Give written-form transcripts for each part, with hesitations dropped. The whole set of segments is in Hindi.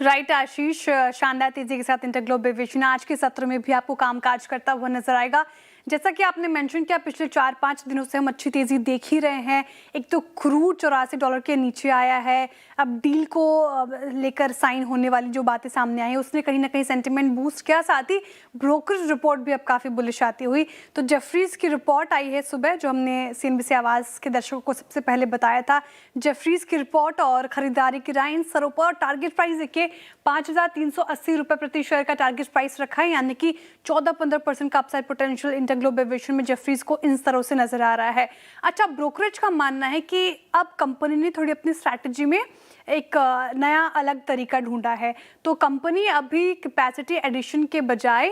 राइट आशीष, शानदार तेजी के साथ इंटरग्लोब एविएशन आज के सत्र में भी आपको कामकाज करता हुआ नजर आएगा। जैसा कि आपने मेंशन किया, पिछले 4-5 दिनों से हम अच्छी तेजी देख ही रहे हैं। एक तो क्रूड $84 के नीचे आया है। अब डील को लेकर साइन होने वाली जो बातें सामने आई हैं उसने कहीं ना कहीं सेंटिमेंट बूस्ट किया। साथ ही ब्रोकरेज रिपोर्ट भी अब काफ़ी बुलिश आती हुई। तो जेफरीज की रिपोर्ट आई है सुबह, जो हमने CNBC आवाज़ के दर्शकों को सबसे पहले बताया था। जेफरीज की रिपोर्ट और खरीदारी की राय इन स्तरों पर। टारगेट प्राइस देखिए, 5,380 रुपये प्रति शेयर का टारगेट प्राइस रखा है, यानी कि 14-15% का अपसाइड पोटेंशियल इंटरग्लोब एविएशन में जेफरीज को इन स्तरों से नजर आ रहा है। अच्छा, ब्रोकरेज का मानना है कि अब कंपनी ने थोड़ी अपनी स्ट्रैटेजी में एक नया अलग तरीका ढूंढा है। तो कंपनी अभी कैपेसिटी एडिशन के बजाय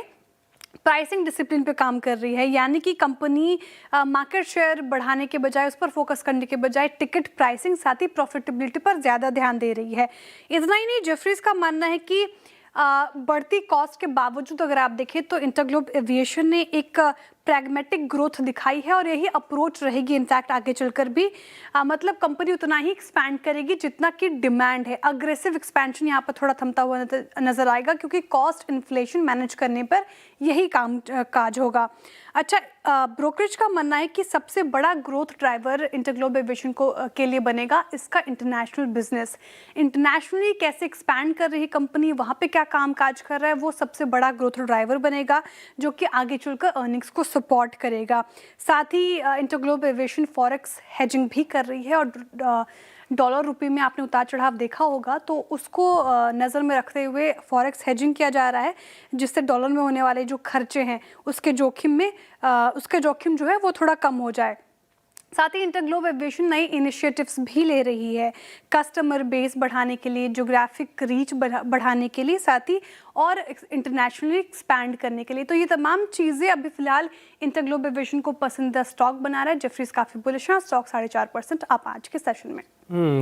प्राइसिंग डिसिप्लिन पे काम कर रही है, यानी कि कंपनी मार्केट शेयर बढ़ाने के बजाय, उस पर फोकस करने के बजाय टिकट प्राइसिंग साथ ही प्रॉफिटेबिलिटी पर ज़्यादा ध्यान दे रही है। इतना ही नहीं, जेफरीज का मानना है कि बढ़ती कॉस्ट के बावजूद अगर आप देखें तो इंटरग्लोब एविएशन ने एक प्रैग्मेटिक ग्रोथ दिखाई है और यही अप्रोच रहेगी इनफैक्ट आगे चलकर भी। मतलब कंपनी उतना ही एक्सपैंड करेगी जितना कि डिमांड है। अग्रेसिव एक्सपेंशन यहाँ पर थोड़ा थमता हुआ नजर आएगा, क्योंकि कॉस्ट इन्फ्लेशन मैनेज करने पर यही काम काज होगा। अच्छा, ब्रोकरेज का मानना है कि सबसे बड़ा ग्रोथ ड्राइवर इंटरग्लोब एविएशन के लिए बनेगा इसका इंटरनेशनल बिजनेस। इंटरनेशनली कैसे एक्सपैंड कर रही है कंपनी, वहाँ पे क्या काम काज कर रहा है, वो सबसे बड़ा ग्रोथ ड्राइवर बनेगा, जो कि आगे चलकर अर्निंग्स को सपोर्ट करेगा। साथ ही इंटरग्लोब एविएशन फॉरेक्स हेजिंग भी कर रही है, और डॉलर रुपये में आपने उतार चढ़ाव देखा होगा, तो उसको नज़र में रखते हुए फॉरेक्स हेजिंग किया जा रहा है, जिससे डॉलर में होने वाले जो खर्चे हैं उसके जोखिम जो है वो थोड़ा कम हो जाए। साथ ही इंटरग्लोब एविएशन नई इनिशिएटिव्स भी ले रही है, कस्टमर बेस बढ़ाने के लिए, ज्योग्राफिक रीच बढ़ाने के लिए, साथ ही और इंटरनेशनली एक्सपैंड करने के लिए। तो ये तमाम चीज़ें अभी फिलहाल इंटरग्लोब एविएशन को पसंदीदा स्टॉक बना रहा है। जेफरीज काफ़ी बुलिश है, स्टॉक 4.5% अप आज के सेशन में।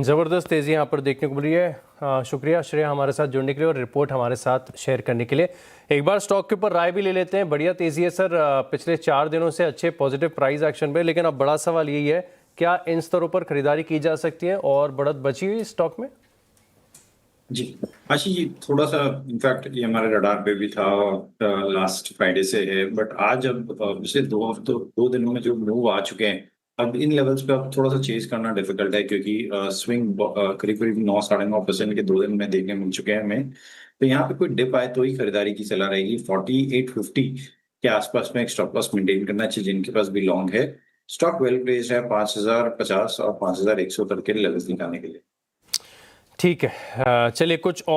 ज़बरदस्त तेज़ी यहाँ पर देखने को मिली है। शुक्रिया श्रेया हमारे साथ जुड़ने के लिए और रिपोर्ट हमारे साथ शेयर करने के लिए। एक बार स्टॉक के ऊपर राय भी ले लेते हैं। बढ़िया तेज़ी है सर, पिछले 4 दिनों से अच्छे पॉजिटिव प्राइस एक्शन पे, लेकिन अब बड़ा सवाल यही है, क्या इन स्तरों पर खरीदारी की जा सकती है और बढ़त बची हुई स्टॉक में? जी आशीष जी, थोड़ा सा इनफैक्ट ये हमारे रडार पे भी था, लास्ट फ्राइडे से है, बट आज अब पिछले 2 दिनों में जो मूव आ चुके हैं, अब इन लेवल्स पे अब थोड़ा सा चेज करना डिफिकल्ट है, क्योंकि स्विंग करीब करीब 9-9.5% के 2 दिन में देखने मिल चुके हैं हमें। तो यहाँ पे कोई डिप आए तो ही खरीदारी की सलाह रहेगी। 4850 के आसपास में एक स्टॉप लॉस मेंटेन करना चाहिए जिनके पास भी लॉन्ग है। स्टॉक वेल प्लेस्ड है 5050 और 5100 तक के लेवल्स निकालने के लिए। ठीक है, चलिए कुछ और